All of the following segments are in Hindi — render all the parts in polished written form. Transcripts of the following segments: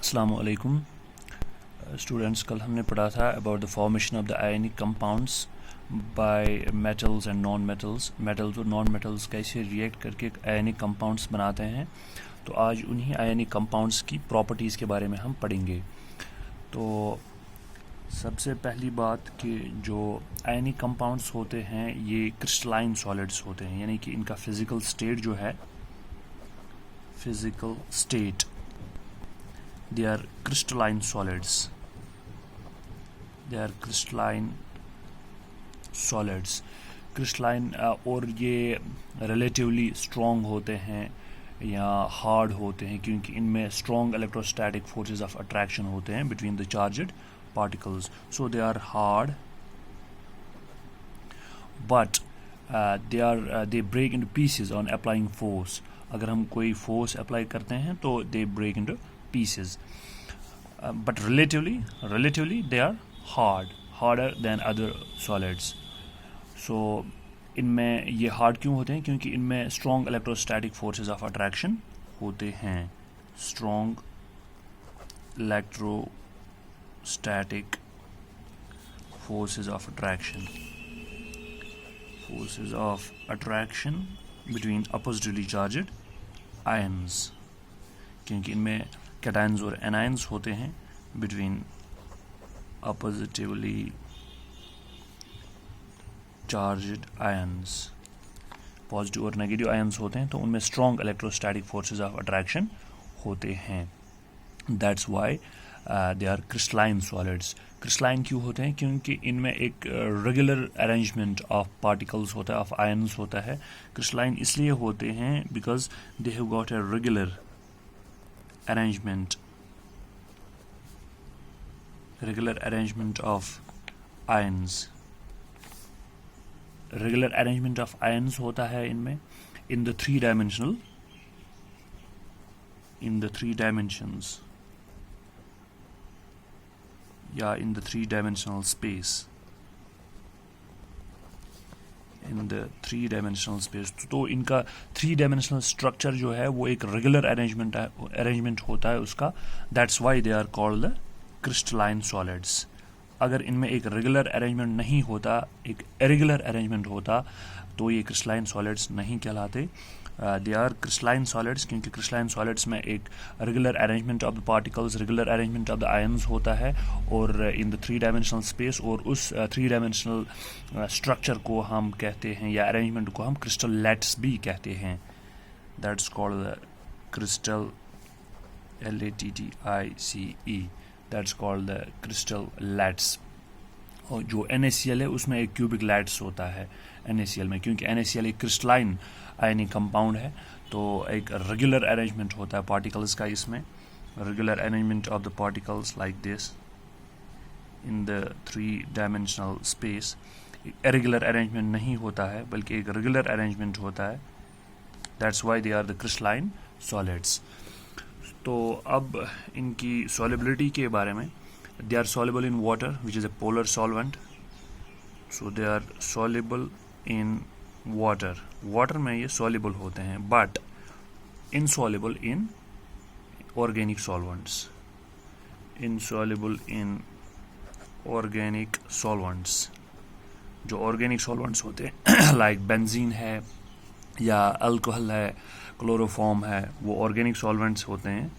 अस्सलामु अलैकुम स्टूडेंट्स। कल हमने पढ़ा था about the formation of the ionic compounds by metals and non metals. Metals और नॉन मेटल्स कैसे रिएक्ट करके आयनिक कंपाउंड्स बनाते हैं। तो आज उन्हीं आयनिक कंपाउंड्स की प्रॉपर्टीज़ के बारे में हम पढ़ेंगे। तो सबसे पहली बात कि जो आयनिक कंपाउंड्स होते हैं ये क्रिस्टलाइन सॉलिड्स होते हैं, यानी कि इनका फिज़िकल स्टेट जो है, physical state, they are crystalline solids. They are crystalline solids. crystalline और ये relatively strong होते हैं या hard होते हैं क्योंकि इनमें strong electrostatic forces of attraction होते हैं between the charged particles. So they are hard, but they break into pieces on applying force. अगर हम कोई force apply करते हैं तो they break into pieces, but relatively they are harder than other solids. So इनमें ये hard क्यों होते हैं? क्योंकि इनमें strong electrostatic forces of attraction होते हैं. Strong electrostatic forces of attraction between oppositively charged ions, क्योंकि इनमें कैटायंस और एनायंस होते हैं between oppositely charged ions. Positive और नेगेटिव आयंस होते हैं तो उनमें strong electrostatic forces of attraction होते हैं. That's why they are crystalline solids. Crystalline क्यों होते हैं? क्योंकि इनमें एक रेगुलर अरेंजमेंट ऑफ पार्टिकल्स होता है, ऑफ आयंस होता है. क्रिस्टलाइन इसलिए होते हैं because they have got a regular arrangement of ions. Regular arrangement of ions होता है इनमें in the three dimensional space. तो इनका 3 डायमेंशनल स्ट्रक्चर जो है वो एक रेगुलर अरेंजमेंट होता है उसका. That's why they are called the crystalline solids. अगर इनमें एक रेगुलर अरेंजमेंट नहीं होता, एक इरेगुलर अरेंजमेंट होता, तो ये क्रिस्टलाइन सॉलिड्स नहीं कहलाते. दे आर क्रिस्टलाइन सॉलिड्स क्योंकि क्रिस्टलाइन सॉलिड्स में एक regular arrangement of the particles, regular arrangement of the ions होता है और इन द 3 डायमेंशनल स्पेस. और उस 3 डायमेंशनल स्ट्रक्चर को हम कहते हैं या अरेंजमेंट को हम क्रिस्टलेट्स भी कहते हैं. That's called the crystal LATTICE. That's called the crystallites. और जो NaCl है उसमें एक क्यूबिक लैट्स होता है NaCl में, क्योंकि NaCl एक क्रिस्टलाइन आयनिक कंपाउंड है. तो एक रेगुलर अरेंजमेंट होता है पार्टिकल्स का इसमें. Regular arrangement of the particles like this in the 3 dimensional space. Irregular arrangement नहीं होता है बल्कि एक रेगुलर अरेंजमेंट होता है. That's why they are the crystalline solids. तो अब इनकी सॉलिबिलिटी के बारे में. They are soluble in water, which is a polar solvent. So they are soluble in water. Water में ये soluble होते हैं, but insoluble in organic solvents. Insoluble in organic solvents. जो organic solvents होते हैं like benzene है या alcohol है, chloroform है, वो organic solvents होते हैं.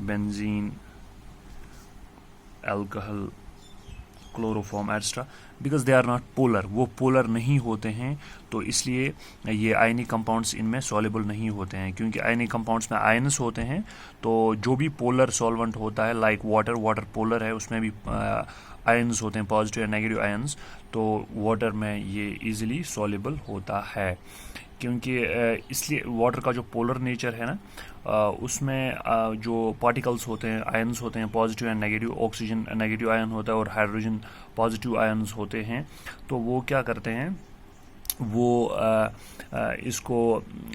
Benzene, alcohol, chloroform etc. because they are not polar. वो polar नहीं होते हैं तो इसलिए ये आयनिक कंपाउंड्स इनमें soluble नहीं होते हैं. क्योंकि आयनिक कंपाउंड्स में आयंस होते हैं तो जो भी पोलर सॉल्वेंट होता है लाइक वाटर पोलर है, उसमें भी आयंस होते हैं, पॉजिटिव या नेगेटिव आयंस. तो वाटर में ये इजीली soluble होता है. क्योंकि इसलिए वाटर का जो पोलर नेचर है ना, उसमें जो पार्टिकल्स होते हैं, आयंस होते हैं, positive and negative. Oxygen negative ion होता है और हाइड्रोजन पॉजिटिव आयंस होते हैं. तो वो क्या करते हैं, वो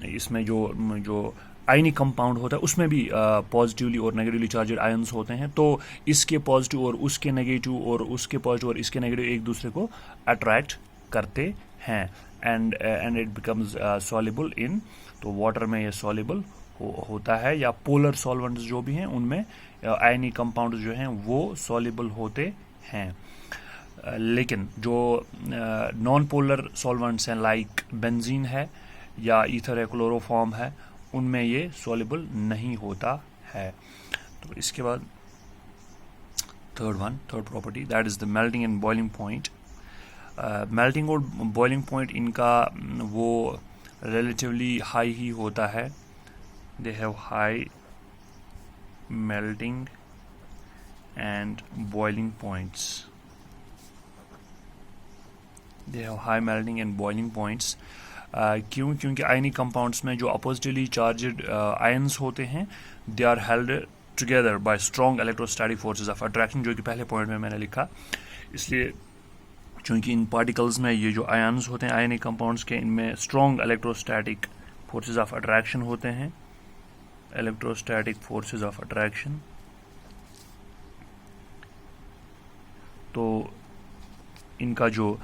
इसमें जो आयनिक कंपाउंड होता है उसमें भी पॉजिटिवली और नेगेटिवली चार्जड आयंस होते हैं. तो इसके पॉजिटिव और उसके नेगेटिव और उसके पॉजिटिव और इसके नेगेटिव एक दूसरे को अट्रैक्ट करते हैं. And it becomes soluble in. तो वाटर में ये सॉल्युबल होता है, या पोलर सॉल्वेंट्स जो भी हैं उनमें आयनिक कंपाउंड जो हैं वो सॉल्युबल होते हैं। लेकिन जो नॉन पोलर सॉल्वेंट्स हैं लाइक बेंजीन है या ईथर है, क्लोरोफॉर्म है, उनमें ये सॉल्युबल नहीं होता है। तो इसके बाद third property that is the melting and boiling point. Melting और बॉइलिंग पॉइंट इनका वो रिलेटिवली हाई ही होता है। They have high melting and boiling points. They have high melting and boiling points. क्यों? क्योंकि आयनिक कंपाउंड्स में जो अपोजिटली चार्जड आयन्स होते हैं they are held together by strong electrostatic forces of attraction, जो कि पहले पॉइंट में मैंने लिखा। इसलिए चूंकि इन पार्टिकल्स में ये जो आयन्स होते हैं आयनिक कंपाउंड्स के, इनमें strong electrostatic forces of attraction होते हैं, इलेक्ट्रोस्टैटिक फोर्सेस ऑफ अट्रैक्शन, तो इनका जो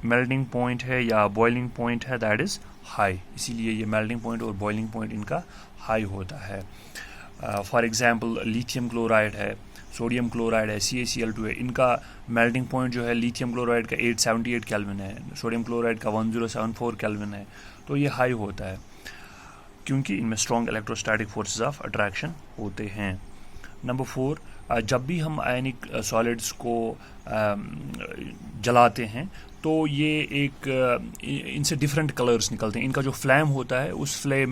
मेल्टिंग पॉइंट है या बॉइलिंग पॉइंट है दैट इज हाई। इसीलिए ये मेल्टिंग पॉइंट और बॉइलिंग पॉइंट इनका हाई होता है। फॉर एग्जांपल लिथियम क्लोराइड है, सोडियम क्लोराइड है, CaCl2 है, इनका मेल्टिंग पॉइंट जो है लिथियम क्लोराइड का 878 केल्विन है, सोडियम क्लोराइड का 1074 केल्विन है। तो ये हाई होता है क्योंकि इनमें strong electrostatic forces of attraction होते हैं। नंबर 4, जब भी हम आयनिक सॉलिड्स को जलाते हैं तो ये एक इनसे डिफरेंट कलर्स निकलते हैं। इनका जो फ्लेम होता है उस फ्लेम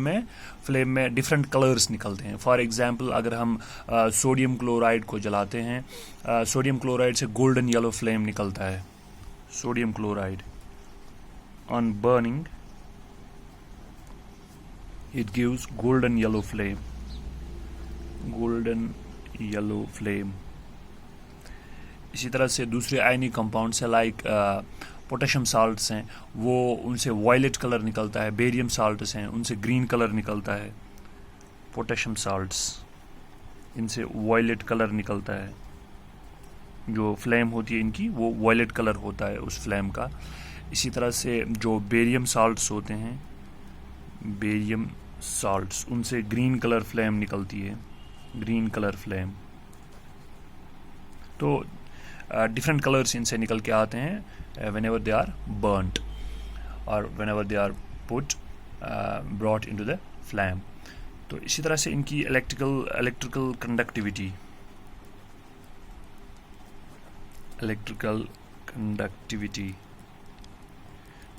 में डिफरेंट कलर्स निकलते हैं। फॉर एग्जांपल अगर हम सोडियम क्लोराइड को जलाते हैं, सोडियम क्लोराइड से गोल्डन येलो फ्लेम निकलता है। Sodium chloride on burning it gives golden yellow flame, golden yellow flame. इसी तरह से दूसरे आयनिक कंपाउंड्स है लाइक पोटेशियम साल्ट्स हैं, वो उनसे वायलेट कलर निकलता है। बेरियम साल्ट्स हैं, उनसे ग्रीन कलर निकलता है। पोटेशियम साल्ट्स, इनसे वायलेट कलर निकलता है। जो फ्लेम होती है इनकी वो वायलेट कलर होता है उस फ्लेम का। इसी तरह से जो बेरियम साल्ट्स होते हैं, बेरियम साल्ट्स, उनसे ग्रीन कलर फ्लेम निकलती है, ग्रीन कलर फ्लेम। तो डिफरेंट कलर्स इनसे निकल के आते हैं whenever they are burnt or whenever they are put brought into the flame। तो इसी तरह से इनकी इलेक्ट्रिकल कंडक्टिविटी,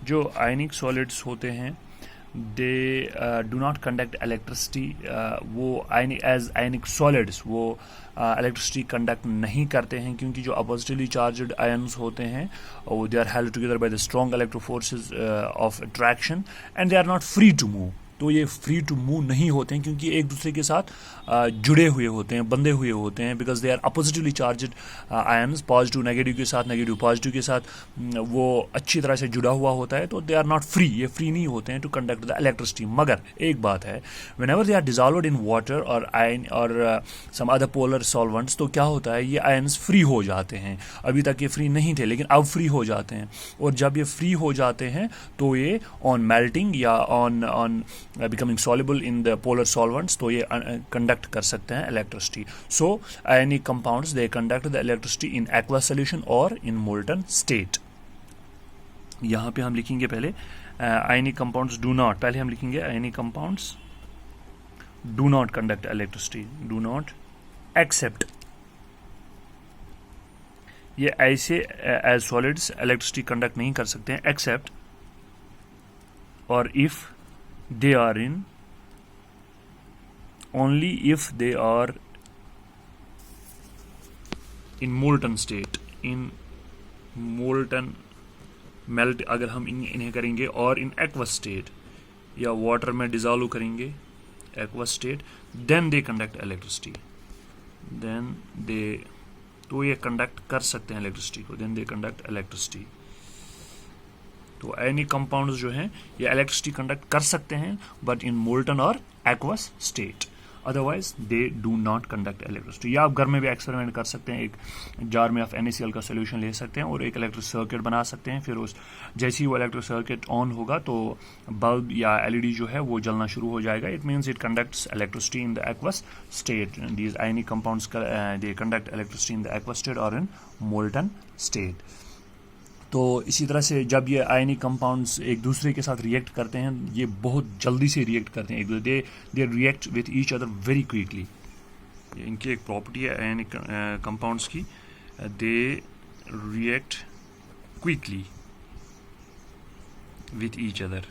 जो आयनिक सॉलिड्स होते हैं they do not conduct electricity. वो एज आयनिक सॉलिड्स वो इलेक्ट्रिसिटी कंडक्ट नहीं करते हैं क्योंकि जो अपोजिटली चार्जड आयन्स होते हैं वो they are held together by the strong electro forces of attraction and they are not free to move. तो ये फ्री टू मूव नहीं होते हैं क्योंकि एक दूसरे के साथ जुड़े हुए होते हैं, बंधे हुए होते हैं, because they are oppositely charged ions. Positive negative के साथ, नेगेटिव पॉजिटिव के साथ वो अच्छी तरह से जुड़ा हुआ होता है। तो दे आर नॉट फ्री, ये फ्री नहीं होते हैं टू कंडक्ट द इलेक्ट्रिसिटी। मगर एक बात है, whenever they are dissolved in water और आयन और सम अदर पोलर सॉल्वेंट्स, तो क्या होता है, ये आयन्स फ्री हो जाते हैं। अभी तक ये फ्री नहीं थे लेकिन अब फ्री हो जाते हैं, और जब ये फ्री हो जाते हैं तो ये ऑन मेल्टिंग या on becoming soluble in the polar solvents, तो ये conduct कर सकते हैं electricity। So ionic compounds they conduct the electricity in aqueous solution or in molten state। यहाँ पे हम लिखेंगे पहले ionic compounds do not, पहले हम लिखेंगे ionic compounds do not conduct electricity, do not accept। ये ऐसे as solids electricity conduct नहीं कर सकते हैं except or if they are in, only if they are in molten state, in molten melt अगर हम इन्हें करेंगे, और in aqueous state या water में dissolve करेंगे aqueous state, then they conduct electricity, then they, तो ये conduct कर सकते हैं electricity को, then they conduct electricity। तो आयनिक कंपाउंड्स जो हैं ये इलेक्ट्रिसिटी कंडक्ट कर सकते हैं बट इन मोल्टन और aqueous state. Otherwise they do not conduct electricity. या आप घर में भी एक्सपेरिमेंट कर सकते हैं, एक जार में आप NaCl का सोल्यूशन ले सकते हैं और एक इलेक्ट्रिक सर्किट बना सकते हैं। फिर उस जैसे ही वो इलेक्ट्रिक सर्किट ऑन होगा तो बल्ब या LED जो है वो जलना शुरू हो जाएगा। It means it conducts electricity in the aqueous state. These ionic compounds they conduct electricity in the aqueous state और इन मोल्टन स्टेट। तो इसी तरह से जब ये आयनिक कंपाउंड्स एक दूसरे के साथ रिएक्ट करते हैं, ये बहुत जल्दी से रिएक्ट करते हैं एक दूसरे, they react with each other very quickly. इनकी एक प्रॉपर्टी है आयनिक कंपाउंड्स की, they react quickly with each other.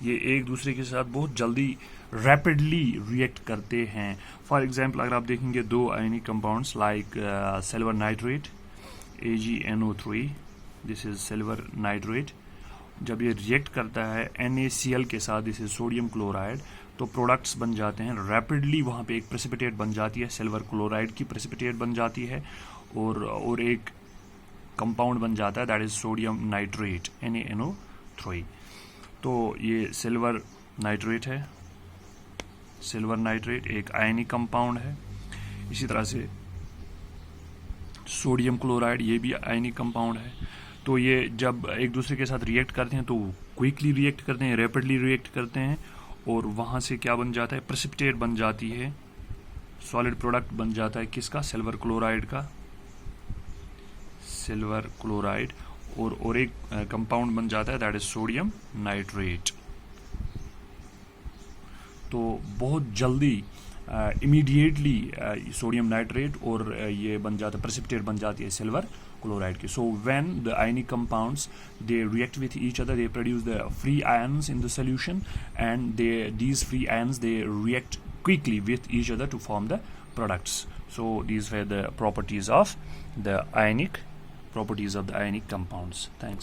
ये एक दूसरे के साथ बहुत जल्दी रैपिडली रिएक्ट करते हैं। फॉर एग्जाम्पल अगर आप देखेंगे दो ionic compounds like silver nitrate AgNO3, this is silver nitrate, जब ये रिएक्ट करता है NaCl के साथ, दिस इज सोडियम क्लोराइड, तो प्रोडक्ट्स बन जाते हैं रैपिडली। वहाँ पे एक प्रेसिपिटेट बन जाती है, सिल्वर क्लोराइड की प्रेसिपिटेट बन जाती है, और एक कंपाउंड बन जाता है that is sodium nitrate NaNO3। तो ये सिल्वर नाइट्रेट है, सिल्वर नाइट्रेट एक आयनिक कंपाउंड है। इसी तरह से सोडियम क्लोराइड ये भी आयनिक कंपाउंड है। तो ये जब एक दूसरे के साथ रिएक्ट करते हैं तो क्विकली रिएक्ट करते हैं, रैपिडली रिएक्ट करते हैं, और वहाँ से क्या बन जाता है, प्रेसिपिटेट बन जाती है, सॉलिड प्रोडक्ट बन जाता है किसका, सिल्वर क्लोराइड का, सिल्वर क्लोराइड, और एक कंपाउंड बन जाता है दैट इज सोडियम नाइट्रेट। तो बहुत जल्दी इमीडिएटली सोडियम नाइट्रेट और ये बन जाता है, प्रेसिपिटेट बन जाती है सिल्वर क्लोराइड की। So when the ionic compounds they react with each other, they produce the free ions in the solution, and these free ions they react quickly with each other to form the products. So these were the properties of the ionic compounds. Thanks.